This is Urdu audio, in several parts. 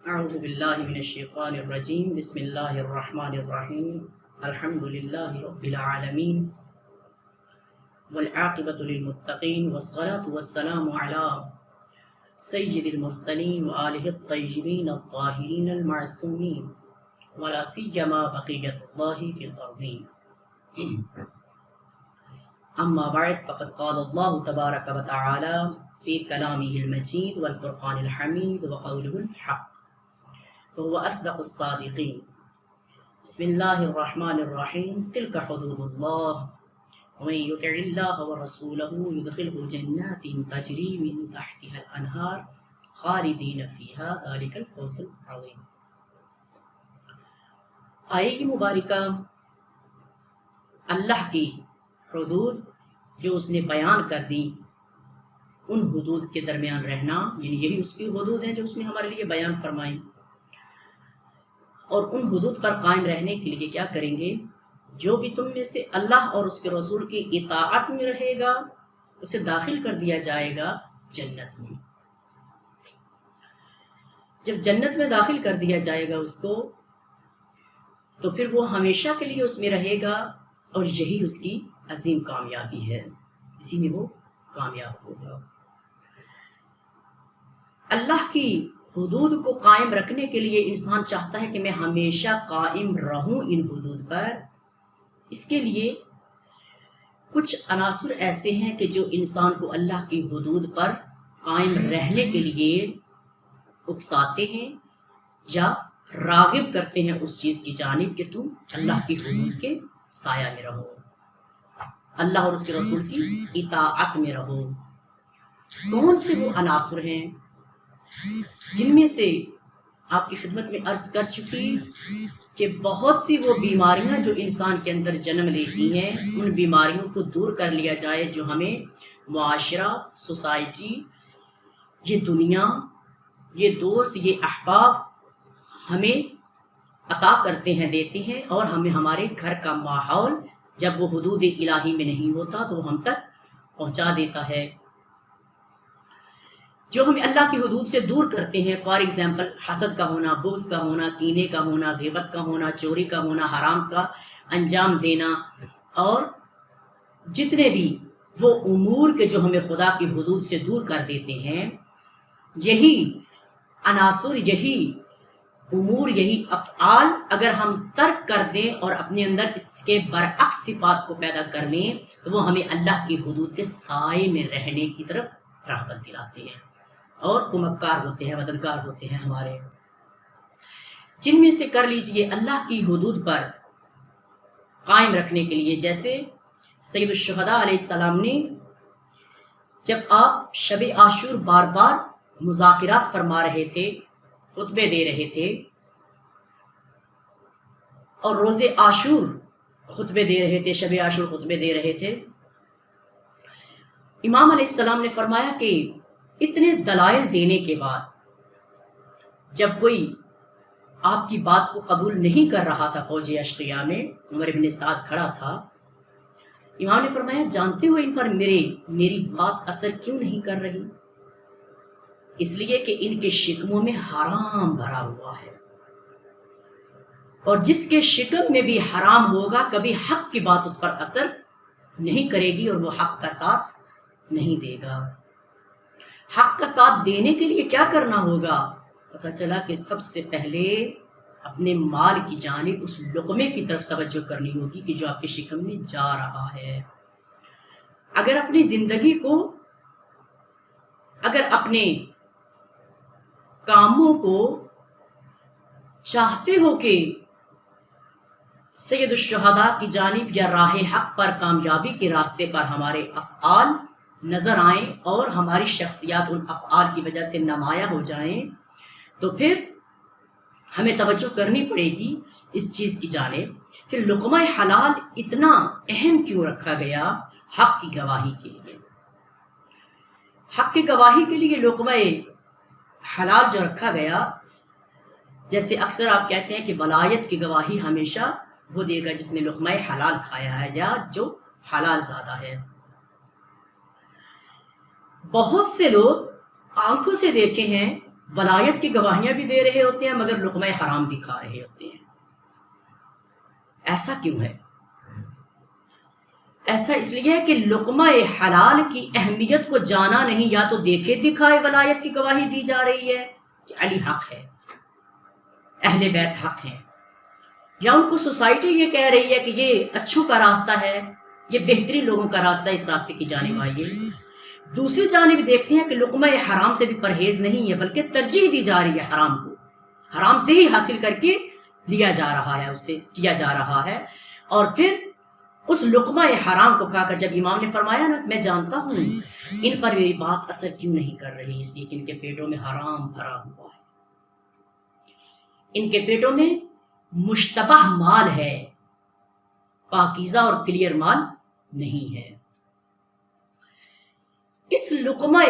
اعوذ باللہ من الشیطان الرجیم بسم اللہ الرحمن الرحیم الحمد للہ رب العالمین والعاقبۃ للمتقین والصلاة والسلام علی سید المرسلین وآلہ الطیبین الطاہرین المعصومین ولا سیما بقیۃ اللہ فی الارضین اما بعد فقد قال اللہ تبارک وتعالی فی کلامہ المجید والفرقان الحمید وقولہ الحق وهو أصدق الصادقين بسم الله الرحمن الرحيم تلك حدود الله ومن يطع الله ورسوله يدخله جنات تجري من تحتها الأنهار خالدين فيها ذلك الفوز العظيم۔ آیے کی مبارکہ اللہ کی حدود جو اس نے بیان کر دی، ان حدود کے درمیان رہنا، یعنی یہی اس کی حدود ہیں جو اس نے ہمارے لیے بیان فرمائی، اور ان حدود پر قائم رہنے کے لیے کیا کریں گے؟ جو بھی تم میں سے اللہ اور اس کے رسول کی اطاعت میں رہے گا اسے داخل کر دیا جائے گا جنت میں۔ جب جنت میں داخل کر دیا جائے گا اس کو، تو پھر وہ ہمیشہ کے لیے اس میں رہے گا، اور یہی اس کی عظیم کامیابی ہے، اسی میں وہ کامیاب ہوگا۔ اللہ کی حدود کو قائم رکھنے کے لیے انسان چاہتا ہے کہ میں ہمیشہ قائم رہوں ان حدود پر۔ اس کے لیے کچھ عناصر ایسے ہیں کہ جو انسان کو اللہ کی حدود پر قائم رہنے کے لیے اکساتے ہیں یا راغب کرتے ہیں اس چیز کی جانب کہ تم اللہ کی حدود کے سایہ میں رہو، اللہ اور اس کے رسول کی اطاعت میں رہو۔ کون سے وہ عناصر ہیں جن میں سے آپ کی خدمت میں عرض کر چکی کہ بہت سی وہ بیماریاں جو انسان کے اندر جنم لیتی ہیں، ان بیماریوں کو دور کر لیا جائے جو ہمیں معاشرہ، سوسائٹی، یہ دنیا، یہ دوست، یہ احباب ہمیں عطا کرتے ہیں، دیتے ہیں، اور ہمیں ہمارے گھر کا ماحول جب وہ حدود الہی میں نہیں ہوتا تو وہ ہم تک پہنچا دیتا ہے۔ جو ہمیں اللہ کی حدود سے دور کرتے ہیں، فار ایگزامپل حسد کا ہونا، بغض کا ہونا، کینے کا ہونا، غیبت کا ہونا، چوری کا ہونا، حرام کا انجام دینا، اور جتنے بھی وہ امور کے جو ہمیں خدا کی حدود سے دور کر دیتے ہیں، یہی عناصر، یہی امور، یہی افعال اگر ہم ترک کر دیں اور اپنے اندر اس کے برعکس صفات کو پیدا کر لیں تو وہ ہمیں اللہ کی حدود کے سائے میں رہنے کی طرف رغبت دلاتے ہیں اور کمکار ہوتے ہیں، مددگار ہوتے ہیں ہمارے۔ جن میں سے کر لیجئے اللہ کی حدود پر قائم رکھنے کے لیے، جیسے سید الشہداء علیہ السلام نے جب آپ شب عاشور بار بار مذاکرات فرما رہے تھے، خطبے دے رہے تھے، اور روز عاشور خطبے دے رہے تھے، شب عاشور خطبے دے رہے تھے، امام علیہ السلام نے فرمایا کہ اتنے دلائل دینے کے بعد جب کوئی آپ کی بات کو قبول نہیں کر رہا تھا، فوج اشقیاء میں عمر بن سعد کھڑا تھا، امام نے فرمایا جانتے ہو ان پر میری بات اثر کیوں نہیں کر رہی؟ اس لیے کہ ان کے شکموں میں حرام بھرا ہوا ہے، اور جس کے شکم میں بھی حرام ہوگا کبھی حق کی بات اس پر اثر نہیں کرے گی، اور وہ حق کا ساتھ نہیں دے گا۔ حق کا ساتھ دینے کے لیے کیا کرنا ہوگا؟ پتہ چلا کہ سب سے پہلے اپنے مال کی جانب، اس لقمے کی طرف توجہ کرنی ہوگی کہ جو آپ کے شکم میں جا رہا ہے۔ اگر اپنی زندگی کو، اگر اپنے کاموں کو چاہتے ہو کہ سید الشہداء کی جانب یا راہ حق پر، کامیابی کے راستے پر ہمارے افعال نظر آئیں اور ہماری شخصیات ان افعال کی وجہ سے نمایاں ہو جائیں، تو پھر ہمیں توجہ کرنی پڑے گی اس چیز کی جانب کہ لقمہ حلال اتنا اہم کیوں رکھا گیا حق کی گواہی کے لیے۔ حق کی گواہی کے لیے لقمہ حلال جو رکھا گیا، جیسے اکثر آپ کہتے ہیں کہ ولایت کی گواہی ہمیشہ وہ دے گا جس نے لقمہ حلال کھایا ہے یا جو حلال زادہ ہے۔ بہت سے لوگ آنکھوں سے دیکھے ہیں ولایت کی گواہیاں بھی دے رہے ہوتے ہیں مگر لقمہ حرام بھی کھا رہے ہوتے ہیں. ایسا کیوں ہے؟ ایسا اس لیے ہے کہ لقمہ حلال کی اہمیت کو جانا نہیں. یا تو دیکھے دکھائے ولایت کی گواہی دی جا رہی ہے کہ علی حق ہے، اہل بیت حق ہیں، یا ان کو سوسائٹی یہ کہہ رہی ہے کہ یہ اچھوں کا راستہ ہے، یہ بہترین لوگوں کا راستہ ہے، اس راستے کی جانب آئیے. دوسری جانب دیکھتے ہیں کہ لقمہ حرام سے بھی پرہیز نہیں ہے بلکہ ترجیح دی جا رہی ہے حرام کو، حرام سے ہی حاصل کر کے لیا جا رہا ہے، اسے کیا جا رہا ہے. اور پھر اس لقمہ حرام کو کھا کر جب امام نے فرمایا نا میں جانتا ہوں ان پر میری بات اثر کیوں نہیں کر رہی، اس لیے کہ ان کے پیٹوں میں حرام بھرا ہوا ہے، ان کے پیٹوں میں مشتبہ مال ہے، پاکیزہ اور کلیئر مال نہیں ہے. اس لقمہ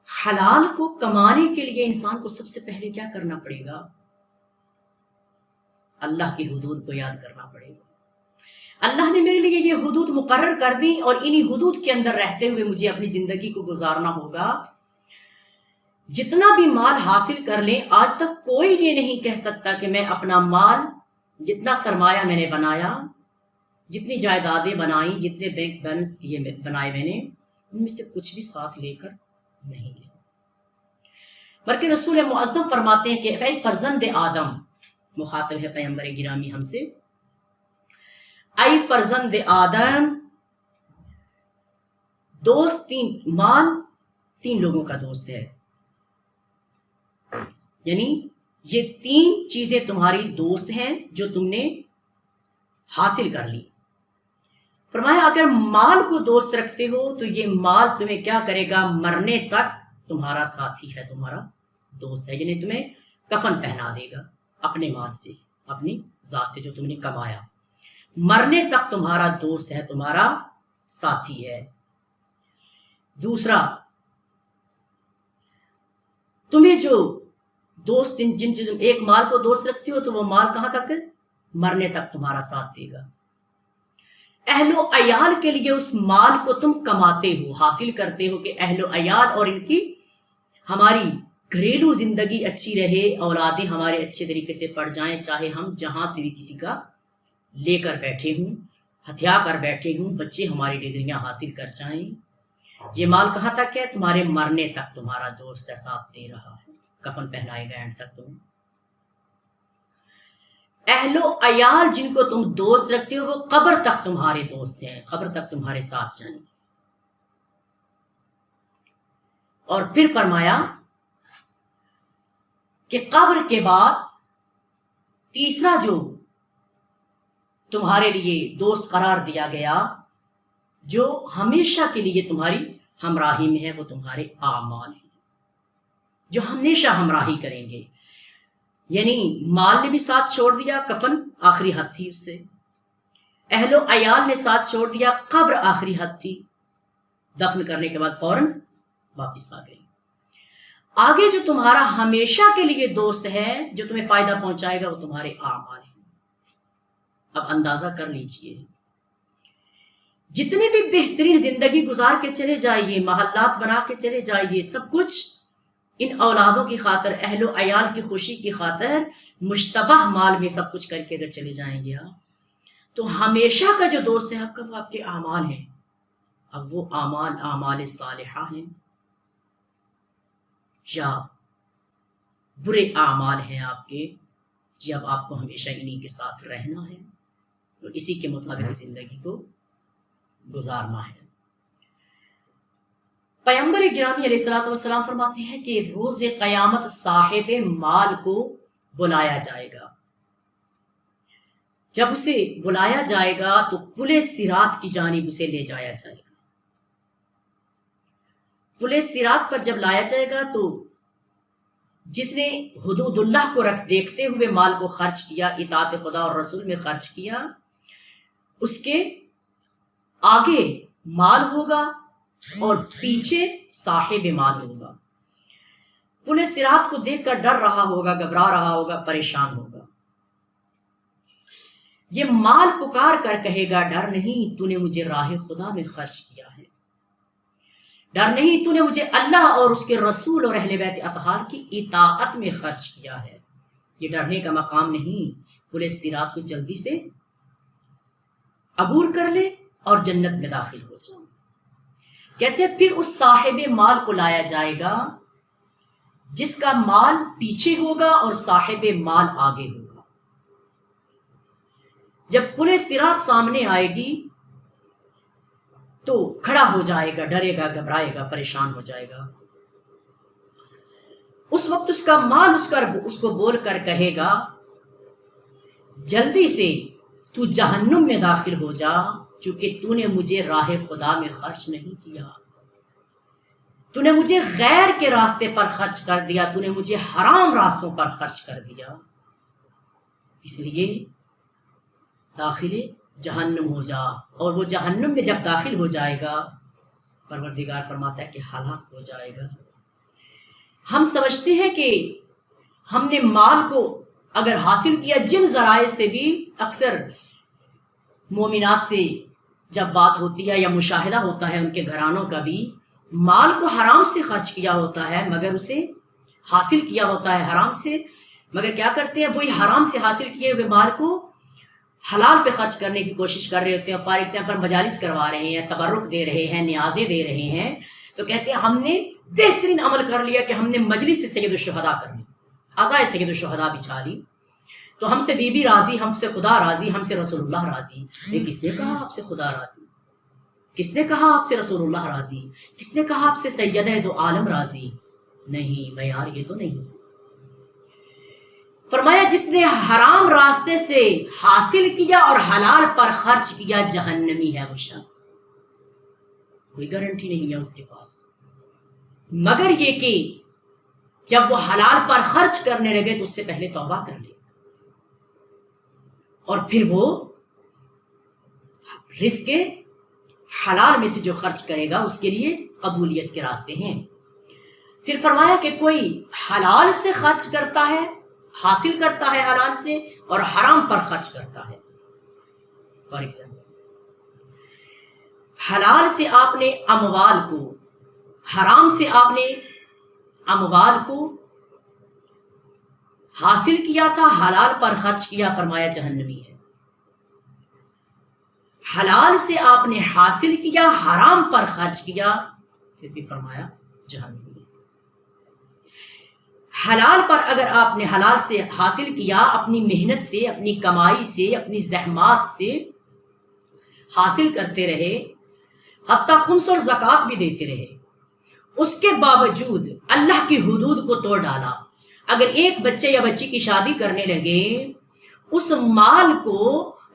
حلال کو کمانے کے لیے انسان کو سب سے پہلے کیا کرنا پڑے گا؟ اللہ کی حدود کو یاد کرنا پڑے گا. اللہ نے میرے لیے یہ حدود مقرر کر دی اور انہی حدود کے اندر رہتے ہوئے مجھے اپنی زندگی کو گزارنا ہوگا. جتنا بھی مال حاصل کر لیں، آج تک کوئی یہ نہیں کہہ سکتا کہ میں اپنا مال، جتنا سرمایہ میں نے بنایا، جتنی جائیدادیں بنائی، جتنے بینک بیلنس بنائے میں نے، ان میں سے کچھ بھی ساتھ لے کر نہیں گیا. بلکہ رسول معظم فرماتے ہیں کہ اے فرزند آدم، مخاطب ہے پیغمبر گرامی ہم سے، اے فرزند آدم، دوست مال تین لوگوں کا دوست ہے. یعنی یہ تین چیزیں تمہاری دوست ہیں جو تم نے حاصل کر لی. فرمایا اگر مال کو دوست رکھتے ہو تو یہ مال تمہیں کیا کرے گا؟ مرنے تک تمہارا ساتھی ہے، تمہارا دوست ہے. یعنی تمہیں کفن پہنا دے گا اپنے مال سے، اپنی ذات سے جو تم نے کمایا. مرنے تک تمہارا دوست ہے، تمہارا ساتھی ہے. دوسرا، تمہیں جو دوست جن چیزوں ایک مال کو دوست رکھتے ہو تو وہ مال کہاں تک؟ مرنے تک تمہارا ساتھ دے گا. اہل و عیال کے لیے اس مال کو تم کماتے ہو، حاصل کرتے ہو کہ اہل و عیال اور ان کی ہماری گھریلو زندگی اچھی رہے، اولادیں ہمارے اچھے طریقے سے پڑھ جائیں، چاہے ہم جہاں سے بھی کسی کا لے کر بیٹھے ہوں، ہتھیا کر بیٹھے ہوں، بچے ہماری ڈگریاں حاصل کر جائیں. یہ مال کہاں تک ہے؟ تمہارے مرنے تک تمہارا دوست ہے، ساتھ دے رہا ہے، کفن پہنائے گا اینڈ تک تم. اہل و عیال جن کو تم دوست رکھتے ہو وہ قبر تک تمہارے دوست ہیں، قبر تک تمہارے ساتھ جائیں گے. اور پھر فرمایا کہ قبر کے بعد تیسرا جو تمہارے لیے دوست قرار دیا گیا، جو ہمیشہ کے لیے تمہاری ہمراہی میں ہے، وہ تمہارے اعمال ہیں جو ہمیشہ ہمراہی کریں گے. یعنی مال نے بھی ساتھ چھوڑ دیا، کفن آخری حد تھی اس سے. اہل و عیال نے ساتھ چھوڑ دیا، قبر آخری حد تھی، دفن کرنے کے بعد فوراً واپس آ گئی. آگے جو تمہارا ہمیشہ کے لیے دوست ہے، جو تمہیں فائدہ پہنچائے گا، وہ تمہارے اعمال ہیں. اب اندازہ کر لیجئے، جتنی بھی بہترین زندگی گزار کے چلے جائیے، محلات بنا کے چلے جائیے، سب کچھ ان اولادوں کی خاطر، اہل و عیال کی خوشی کی خاطر، مشتبہ مال میں سب کچھ کر کے اگر چلے جائیں گے، تو ہمیشہ کا جو دوست ہے آپ کا، وہ آپ کے اعمال ہیں. اب وہ اعمال صالحہ ہیں یا برے اعمال ہیں آپ کے، جب آپ کو ہمیشہ انہی کے ساتھ رہنا ہے اور اسی کے مطابق زندگی کو گزارنا ہے. پیغمبر گرامی علیہ الصلوۃ والسلام فرماتے ہیں کہ روز قیامت صاحب مال کو بلایا جائے گا. جب اسے بلایا جائے گا تو پل صراط کی جانب اسے لے جایا جائے گا. پل صراط پر جب لایا جائے گا تو جس نے حدود اللہ کو دیکھتے ہوئے مال کو خرچ کیا، اطاعت خدا اور رسول میں خرچ کیا، اس کے آگے مال ہوگا اور پیچھے صاحب مال ہوگا. پل صراط کو دیکھ کر ڈر رہا ہوگا، گھبرا رہا ہوگا، پریشان ہوگا. یہ مال پکار کر کہے گا ڈر نہیں، تو نے مجھے راہ خدا میں خرچ کیا ہے. ڈر نہیں، تو نے مجھے اللہ اور اس کے رسول اور اہل بیت اطہار کی اطاعت میں خرچ کیا ہے۔ یہ ڈرنے کا مقام نہیں، پورے صراط کو جلدی سے عبور کر لے اور جنت میں داخل ہو جاؤ۔ کہتے ہیں پھر اس صاحب مال کو لایا جائے گا جس کا مال پیچھے ہوگا اور صاحب مال آگے ہوگا۔ جب پورے صراط سامنے آئے گی تو کھڑا ہو جائے گا، ڈرے گا، گھبرائے گا، پریشان ہو جائے گا۔ اس وقت اس کا مال اس کو بول کر کہے گا جلدی سے تو جہنم میں داخل ہو جا، چونکہ تو نے مجھے راہ خدا میں خرچ نہیں کیا، تو نے مجھے غیر کے راستے پر خرچ کر دیا، تو نے مجھے حرام راستوں پر خرچ کر دیا، اس لیے داخل جہنم ہو جا۔ اور وہ جہنم میں جب داخل ہو جائے گا، پروردگار فرماتا ہے کہ ہلاک ہو جائے گا۔ ہم سمجھتے ہیں کہ ہم نے مال کو اگر حاصل کیا جن ذرائع سے بھی، اکثر مومنات سے جب بات ہوتی ہے یا مشاہدہ ہوتا ہے ان کے گھرانوں کا بھی، مال کو حرام سے خرچ کیا ہوتا ہے مگر اسے حاصل کیا ہوتا ہے حرام سے، مگر کیا کرتے ہیں وہی حرام سے حاصل کیے ہوئے مال کو حلال پہ خرچ کرنے کی کوشش کر رہے ہوتے ہیں۔ فار ایگزامپل مجالس کروا رہے ہیں، تبرک دے رہے ہیں، نیازیں دے رہے ہیں، تو کہتے ہیں ہم نے بہترین عمل کر لیا کہ ہم نے مجلس سے سید الشہداء کر لی، عزائے سید الشہداء بچھا لی، تو ہم سے بی بی راضی، ہم سے خدا راضی، ہم سے رسول اللہ راضی۔ یہ کس نے کہا آپ سے خدا راضی؟ کس نے کہا آپ سے رسول اللہ راضی؟ کس نے کہا آپ سے سید دو عالم راضی؟ نہیں معیار یہ تو نہیں۔ فرمایا جس نے حرام راستے سے حاصل کیا اور حلال پر خرچ کیا جہنمی ہے وہ شخص، کوئی گارنٹی نہیں ہے اس کے پاس، مگر یہ کہ جب وہ حلال پر خرچ کرنے لگے تو اس سے پہلے توبہ کر لے، اور پھر وہ رزق حلال میں سے جو خرچ کرے گا اس کے لیے قبولیت کے راستے ہیں۔ پھر فرمایا کہ کوئی حلال سے خرچ کرتا ہے، حاصل کرتا ہے حلال سے، اور حرام پر خرچ کرتا ہے۔ فار ایگزامپل حلال سے آپ نے اموال کو، حرام سے آپ نے اموال کو حاصل کیا تھا، حلال پر خرچ کیا، فرمایا جہنمی ہے۔ حلال سے آپ نے حاصل کیا، حرام پر خرچ کیا، پھر بھی فرمایا جہنمی ہے۔ حلال پر اگر آپ نے حلال سے حاصل کیا، اپنی محنت سے، اپنی کمائی سے، اپنی زحمات سے حاصل کرتے رہے، حتیٰ خمس اور زکوٰۃ بھی دیتے رہے، اس کے باوجود اللہ کی حدود کو توڑ ڈالا، اگر ایک بچے یا بچی کی شادی کرنے لگے، اس مال کو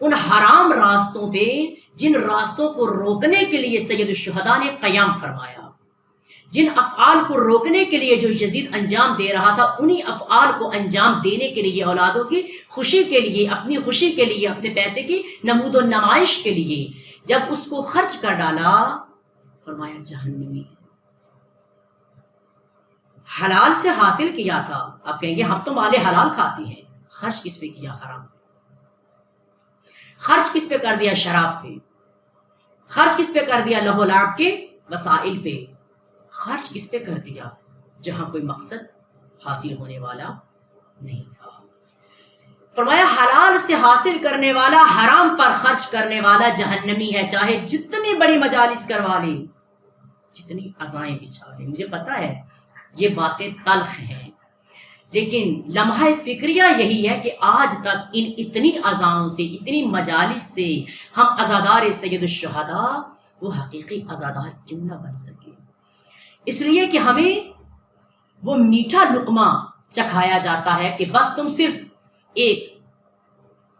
ان حرام راستوں پہ، جن راستوں کو روکنے کے لیے سید الشہداء نے قیام فرمایا، جن افعال کو روکنے کے لیے جو یزید انجام دے رہا تھا، انہی افعال کو انجام دینے کے لیے، اولادوں کی خوشی کے لیے، اپنی خوشی کے لیے، اپنے پیسے کی نمود و نمائش کے لیے جب اس کو خرچ کر ڈالا، فرمایا جہنمی۔ حلال سے حاصل کیا تھا، آپ کہیں گے ہم تو مال حلال کھاتے ہیں، خرچ کس پہ کیا؟ حرام۔ خرچ کس پہ کر دیا؟ شراب پہ۔ خرچ کس پہ کر دیا؟ لہو لعب کے وسائل پہ۔ خرچ کس پہ کر دیا؟ جہاں کوئی مقصد حاصل ہونے والا نہیں تھا۔ فرمایا حلال سے حاصل کرنے والا، حرام پر خرچ کرنے والا جہنمی ہے، چاہے جتنی بڑی مجالس کروا لے، جتنی عزائیں بچھا لے۔ مجھے پتا ہے یہ باتیں تلخ ہیں، لیکن لمحہ فکریہ یہی ہے کہ آج تک ان اتنی عزاؤں سے، اتنی مجالس سے ہم عزادار سید الشہداء وہ حقیقی عزادار کیوں نہ بن سکے؟ اس لیے کہ ہمیں وہ میٹھا لقمہ چکھایا جاتا ہے کہ بس تم صرف ایک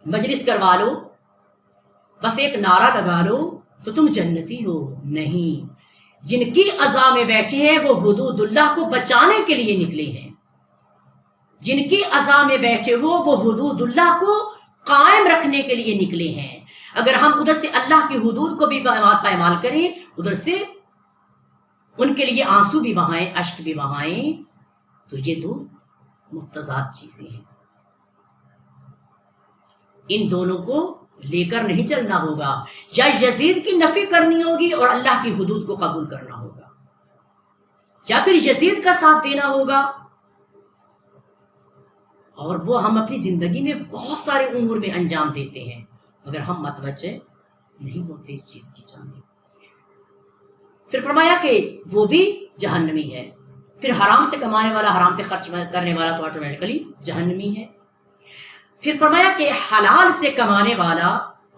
مجلس کروا لو، بس ایک نعرہ لگا لو تو تم جنتی ہو۔ نہیں، جن کی عزا میں بیٹھے ہیں وہ حدود اللہ کو بچانے کے لیے نکلے ہیں، جن کی عزا میں بیٹھے ہو وہ حدود اللہ کو قائم رکھنے کے لیے نکلے ہیں۔ اگر ہم ادھر سے اللہ کی حدود کو بھی پائمال کریں، ادھر سے ان کے لیے آنسو بھی بہائیں، اشک بھی بہائیں، تو یہ دو متضاد چیزیں ہیں، ان دونوں کو لے کر نہیں چلنا ہوگا، یا یزید کی نفی کرنی ہوگی اور اللہ کی حدود کو قبول کرنا ہوگا۔ یا پھر یزید کا ساتھ دینا ہوگا، اور وہ ہم اپنی زندگی میں بہت سارے امور میں انجام دیتے ہیں مگر ہم متوجہ نہیں ہوتے اس چیز کی جانب۔ پھر فرمایا کہ وہ بھی جہنمی ہے۔ پھر حرام سے کمانے والا، حرام پہ خرچ کرنے والا تو آٹومیٹکلی جہنمی ہے۔ پھر فرمایا کہ حلال سے کمانے والا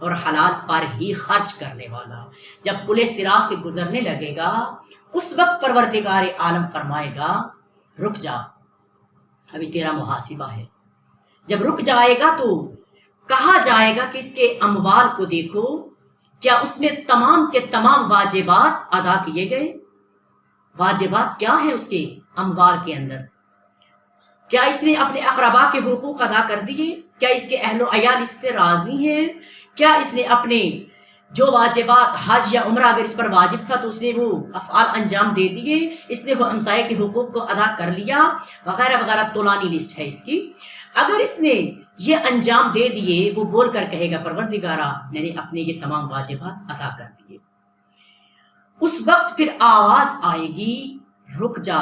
اور حلال پر ہی خرچ کرنے والا جب پل صراط سے گزرنے لگے گا، اس وقت پروردگار عالم فرمائے گا رک جا، ابھی تیرا محاسبہ ہے۔ جب رک جائے گا تو کہا جائے گا کہ اس کے اموال کو دیکھو، کیا اس میں تمام کے تمام واجبات ادا کیے گئے؟ واجبات کیا ہے اس کے اموال کے اندر؟ کیا اس نے اپنے اقربا کے حقوق ادا کر دیے؟ کیا اس کے اہل و عیال اس سے راضی ہیں؟ کیا اس نے اپنے جو واجبات حج یا عمرہ اگر اس پر واجب تھا تو اس نے وہ افعال انجام دے دیے؟ اس نے وہ ہمسائے کے حقوق کو ادا کر لیا؟ وغیرہ وغیرہ طولانی لسٹ ہے اس کی۔ اگر اس نے یہ انجام دے دیے، وہ بول کر کہے گا پروردگارا میں نے اپنے یہ تمام واجبات ادا کر دیے۔ اس وقت پھر آواز آئے گی رک جا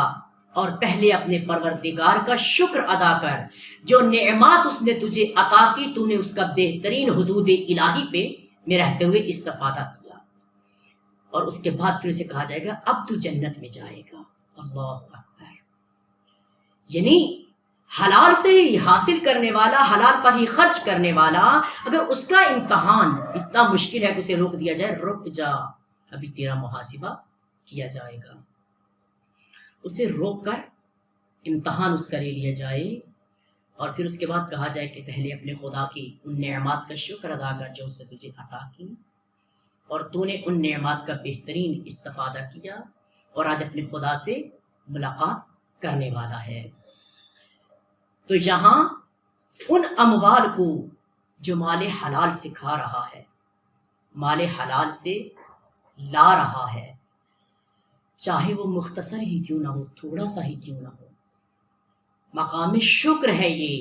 اور پہلے اپنے پروردگار کا شکر ادا کر، جو نعمات اس نے تجھے عطا کی تو نے اس کا بہترین حدود الہی پہ میں رہتے ہوئے استفادہ کیا۔ اور اس کے بعد پھر اسے کہا جائے گا اب تو جنت میں جائے گا۔ اللہ اکبر! یعنی حلال سے ہی حاصل کرنے والا، حلال پر ہی خرچ کرنے والا، اگر اس کا امتحان اتنا مشکل ہے کہ اسے روک دیا جائے رک جا ابھی تیرا محاسبہ کیا جائے گا، اسے روک کر امتحان اس کا لے لیا جائے، اور پھر اس کے بعد کہا جائے کہ پہلے اپنے خدا کی ان نعمات کا شکر ادا کر جو اس نے تجھے عطا کی، اور تو نے ان نعمات کا بہترین استفادہ کیا اور آج اپنے خدا سے ملاقات کرنے والا ہے۔ تو یہاں ان اموال کو جو مال حلال سے کھا رہا ہے، مال حلال سے لا رہا ہے، چاہے وہ مختصر ہی کیوں نہ ہو، تھوڑا سا ہی کیوں نہ ہو، مقام شکر ہے یہ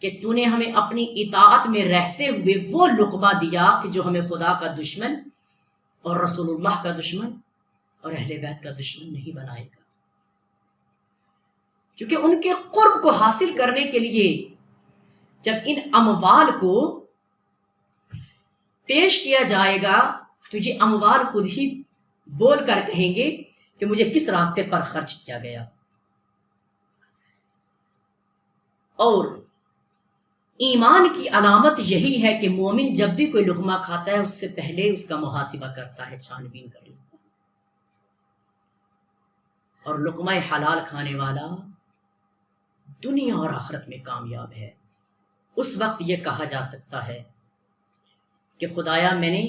کہ تو نے ہمیں اپنی اطاعت میں رہتے ہوئے وہ لقمہ دیا کہ جو ہمیں خدا کا دشمن اور رسول اللہ کا دشمن اور اہل بیت کا دشمن نہیں بنائے گا۔ چونکہ ان کے قرب کو حاصل کرنے کے لیے جب ان اموال کو پیش کیا جائے گا تو یہ اموال خود ہی بول کر کہیں گے کہ مجھے کس راستے پر خرچ کیا گیا۔ اور ایمان کی علامت یہی ہے کہ مومن جب بھی کوئی لقمہ کھاتا ہے اس سے پہلے اس کا محاسبہ کرتا ہے، چھان بین کر لیتا ہے، اور لقمہ حلال کھانے والا دنیا اور آخرت میں کامیاب ہے۔ اس وقت یہ کہا جا سکتا ہے کہ خدایا میں نے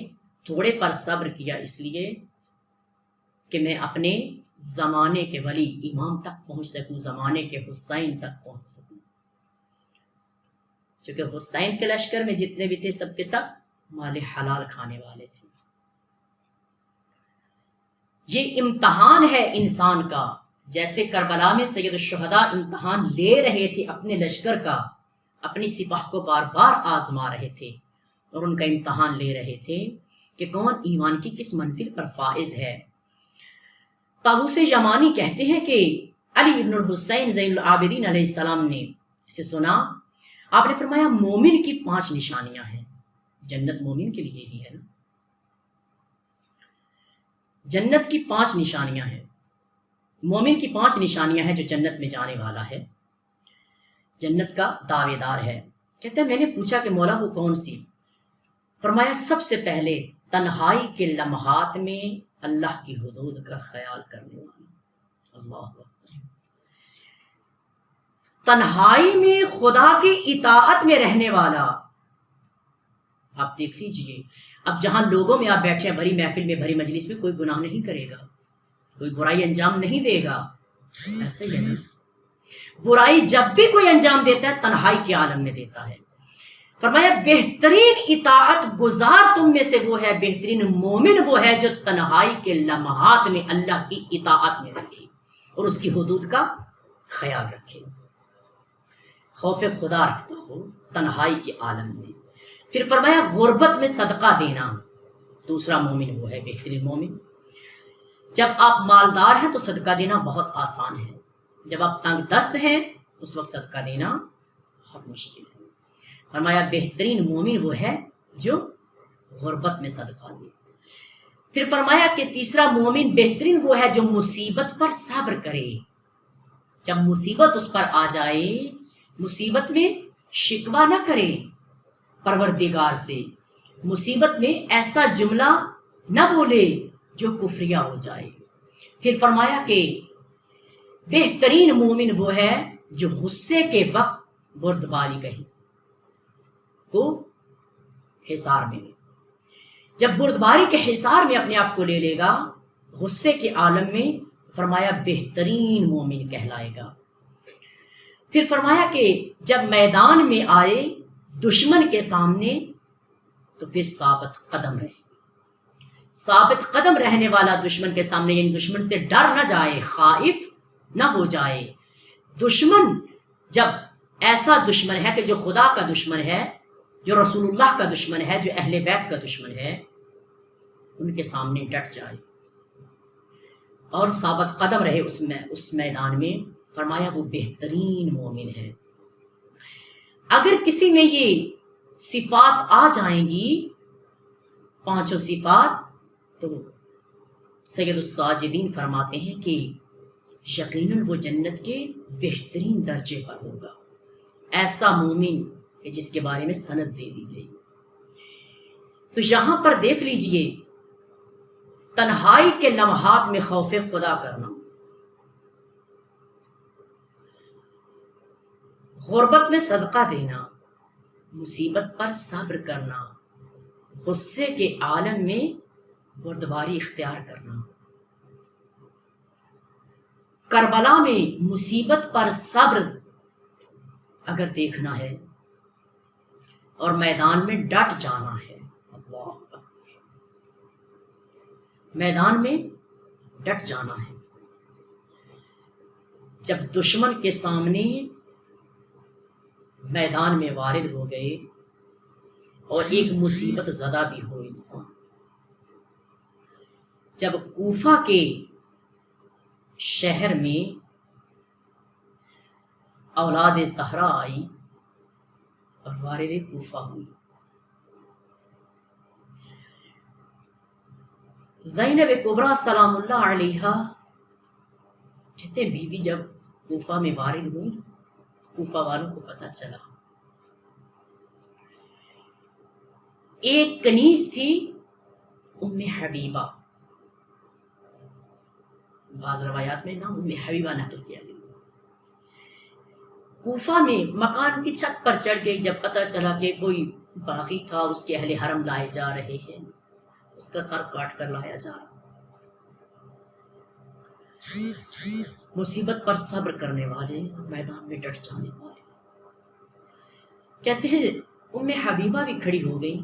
تھوڑے پر صبر کیا اس لیے کہ میں اپنے زمانے کے ولی امام تک پہنچ سکوں، زمانے کے حسین تک پہنچ سکوں، کیونکہ حسین کے لشکر میں جتنے بھی تھے سب کے سب مال حلال کھانے والے تھے۔ یہ امتحان ہے انسان کا، جیسے کربلا میں سید الشہداء امتحان لے رہے تھے اپنے لشکر کا، اپنی سپاہ کو بار بار آزما رہے تھے اور ان کا امتحان لے رہے تھے کہ کون ایمان کی کس منزل پر فائز ہے۔ طاووس یمانی کہتے ہیں کہ علی ابن الحسین زین العابدین علیہ السلام نے اسے سنا، آپ نے فرمایا مومن کی 5 نشانیاں ہیں۔ جنت مومن کے لیے ہی ہے نا، جنت کی 5 نشانیاں ہیں، مومن کی 5 نشانیاں ہیں جو جنت میں جانے والا ہے، جنت کا دعوے دار ہے۔ کہتے ہیں میں نے پوچھا کہ مولا وہ کون سی؟ فرمایا سب سے پہلے تنہائی کے لمحات میں اللہ کی حدود کا خیال کرنے والا۔ اللہ اکبر! تنہائی میں خدا کی اطاعت میں رہنے والا۔ آپ دیکھ لیجئے اب جہاں لوگوں میں آپ بیٹھے ہیں، بھری محفل میں، بھری مجلس میں، کوئی گناہ نہیں کرے گا، کوئی برائی انجام نہیں دے گا، ایسا ہی ہے نا؟ برائی جب بھی کوئی انجام دیتا ہے تنہائی کے عالم میں دیتا ہے۔ فرمایا بہترین اطاعت گزار تم میں سے وہ ہے، بہترین مومن وہ ہے جو تنہائی کے لمحات میں اللہ کی اطاعت میں رہے اور اس کی حدود کا خیال رکھے، خوف خدا رکھتا ہو تنہائی کے عالم میں۔ پھر فرمایا غربت میں صدقہ دینا، دوسرا مومن وہ ہے، بہترین مومن جب آپ مالدار ہیں تو صدقہ دینا بہت آسان ہے، جب آپ تنگ دست ہیں اس وقت صدقہ دینا بہت مشکل ہے۔ فرمایا بہترین مومن وہ ہے جو غربت میں صدقہ دے۔ پھر فرمایا کہ تیسرا مومن بہترین وہ ہے جو مصیبت پر صبر کرے۔ جب مصیبت اس پر آ جائے، مصیبت میں شکوہ نہ کرے پروردگار سے، مصیبت میں ایسا جملہ نہ بولے جو کفریہ ہو جائے۔ پھر فرمایا کہ بہترین مومن وہ ہے جو غصے کے وقت بردباری کہے کو حصار میں لے۔ جب بردباری کے حصار میں اپنے آپ کو لے لے گا، غصے کے عالم میں، فرمایا بہترین مومن کہلائے گا۔ پھر فرمایا کہ جب میدان میں آئے دشمن کے سامنے تو پھر ثابت قدم رہے۔ ثابت قدم رہنے والا دشمن کے سامنے، یعنی دشمن سے ڈر نہ جائے، خائف نہ ہو جائے۔ دشمن جب ایسا دشمن ہے کہ جو خدا کا دشمن ہے، جو رسول اللہ کا دشمن ہے، جو اہل بیت کا دشمن ہے، ان کے سامنے ڈٹ جائے اور ثابت قدم رہے اس میدان میں، فرمایا وہ بہترین مومن ہے۔ اگر کسی میں یہ صفات آ جائیں گی، پانچوں صفات، تو سید الساجدین فرماتے ہیں کہ یقیناً وہ جنت کے بہترین درجے پر ہوگا۔ ایسا مومن کہ جس کے بارے میں سند دے دی گئی۔ تو یہاں پر دیکھ لیجئے، تنہائی کے لمحات میں خوف خدا کرنا، غربت میں صدقہ دینا، مصیبت پر صبر کرنا، غصے کے عالم میں بردباری اختیار کرنا، کربلا میں مصیبت پر صبر اگر دیکھنا ہے اور میدان میں ڈٹ جانا ہے، اللہ اکبر، میدان میں ڈٹ جانا ہے۔ جب دشمن کے سامنے میدان میں وارد ہو گئے اور ایک مصیبت زدہ بھی ہو انسان، جب کوفہ کے شہر میں اولاد زہرا آئی اور وارد کوفہ ہوئی، زینب کبریٰ سلام اللہ علیہا کہتے ہیں بی بی جب کوفہ میں وارد ہوئی، کوفہ والوں کو پتہ چلا، ایک کنیز تھی ام حبیبہ، بعض روایات میں نام ام حبیبہ نقل کیا گیا۔ کوفہ میں مکان کی چھت پر چڑھ گئی، جب پتہ چلا کہ کوئی باغی تھا، اس کے اہل حرم لائے جا رہے ہیں، اس کا سر کاٹ کر لایا جا رہا۔ مصیبت پر صبر کرنے والے، میدان میں ڈٹ جانے والے، کہتے ہیں ام حبیبہ بھی کھڑی ہو گئی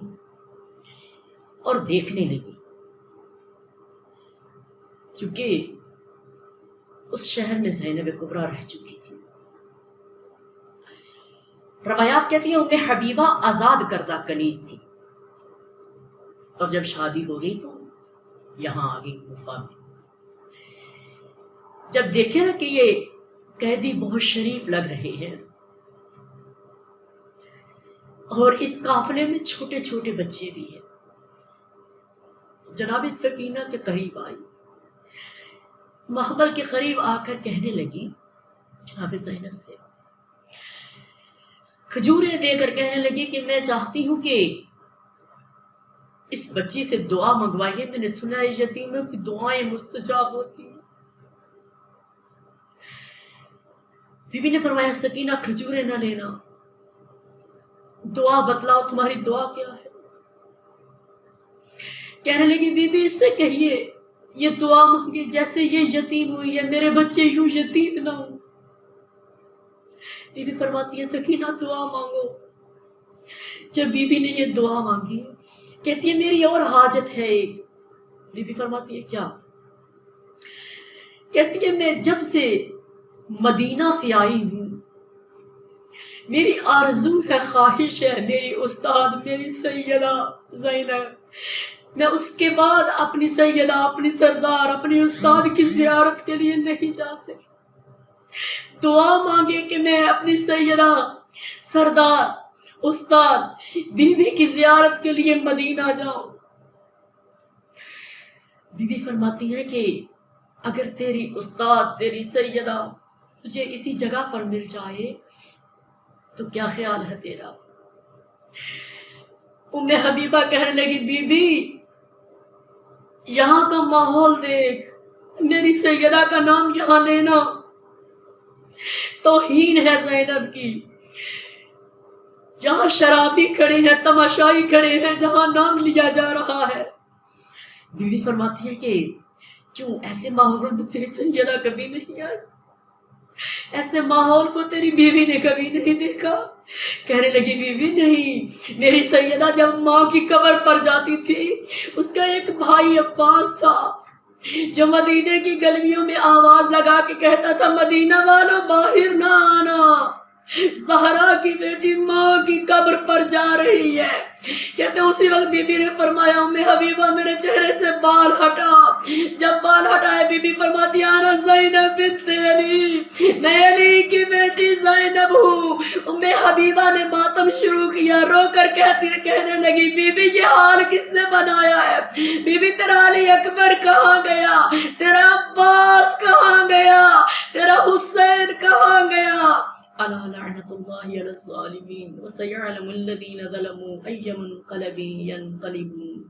اور دیکھنے لگی، چونکہ اس شہر میں زینب کبریٰ رہ چکی تھی۔ روایات کہتی ہیں ام حبیبہ آزاد کردہ کنیز تھی، اور جب شادی ہو گئی تو یہاں آ گئی کوفہ میں۔ جب دیکھے نا کہ یہ قیدی بہت شریف لگ رہے ہیں اور اس قافلے میں چھوٹے چھوٹے بچے بھی ہیں، جناب سکینہ کے قریب آئی، محمل کے قریب آ کر کہنے لگی جناب زینب سے، کھجوریں دے کر کہنے لگی کہ میں چاہتی ہوں کہ اس بچی سے دعا منگوائیے، میں نے سنا ہے یتیموں کی دعائیں مستجاب ہوتی ہیں۔ بی بی نے فرمایا سکینہ کھجوریں نہ لینا، دعا بتلاؤ تمہاری دعا کیا ہے۔ کہنے لگی بی بی اس سے کہیے یہ دعا مانگے جیسے یہ یتیم ہوئی ہے، میرے بچے یوں یتیم نہ ہوں۔ بی بی فرماتی ہے سکینہ دعا مانگو۔ جب بی بی نے یہ دعا مانگی، کہتی ہے میری اور حاجت ہے ایک۔ بی بی فرماتی ہے کیا؟ کہتی ہے میں جب سے مدینہ سے آئی ہوں، میری آرزو ہے، خواہش ہے، میری استاد، میری سیدہ زینب میں اس کے بعد اپنی سیدہ، اپنی سردار، اپنی استاد کی زیارت کے لیے نہیں جا سکی۔ دعا مانگے کہ میں اپنی سیدہ، سردار، استاد، بیوی کی زیارت کے لیے مدینہ جاؤں۔ بیوی فرماتی ہے کہ اگر تیری استاد، تیری سیدہ تجھے اسی جگہ پر مل جائے تو کیا خیال ہے تیرا؟ ام حبیبہ کہنے لگی بی بی یہاں کا ماحول دیکھ، میری سیدہ کا نام یہاں لینا توہین ہے زینب کی۔ یہاں شرابی کھڑے ہیں، تماشائی کھڑے ہیں جہاں نام لیا جا رہا ہے۔ بیوی فرماتی ہے کہ کیوں ایسے ماحول میں تیری سیدہ کبھی نہیں آئی؟ ایسے ماحول کو تیری بیوی نے کبھی نہیں دیکھا؟ کہنے لگی بیوی نہیں، میری سیدہ جب ماں کی قبر پر جاتی تھی، اس کا ایک بھائی عباس تھا جو مدینے کی گلیوں میں آواز لگا کے کہتا تھا مدینہ والوں باہر نہ آنا، زہرا کی بیٹی ماں کی قبر پر جا رہی ہے۔ کہتے اسی وقت بی بی نے فرمایا ام حبیبہ میرے چہرے سے بال ہٹا۔ جب بال ہٹائے بی بی فرماتی آنا زینب بنت علی، میں علی کی بیٹی زینب ہوں۔ ام حبیبہ نے ماتم شروع کیا، رو کر کہنے لگی بی بی یہ حال کس نے بنایا ہے؟ بی بی تیرا علی اکبر کہاں گیا؟ تیرا عباس کہاں گیا؟ تیرا حسین کہاں گیا؟ الا لعنت اللہ علی الظالمین وسيعلم الذین ظلموا ای منقلب ینقلبون۔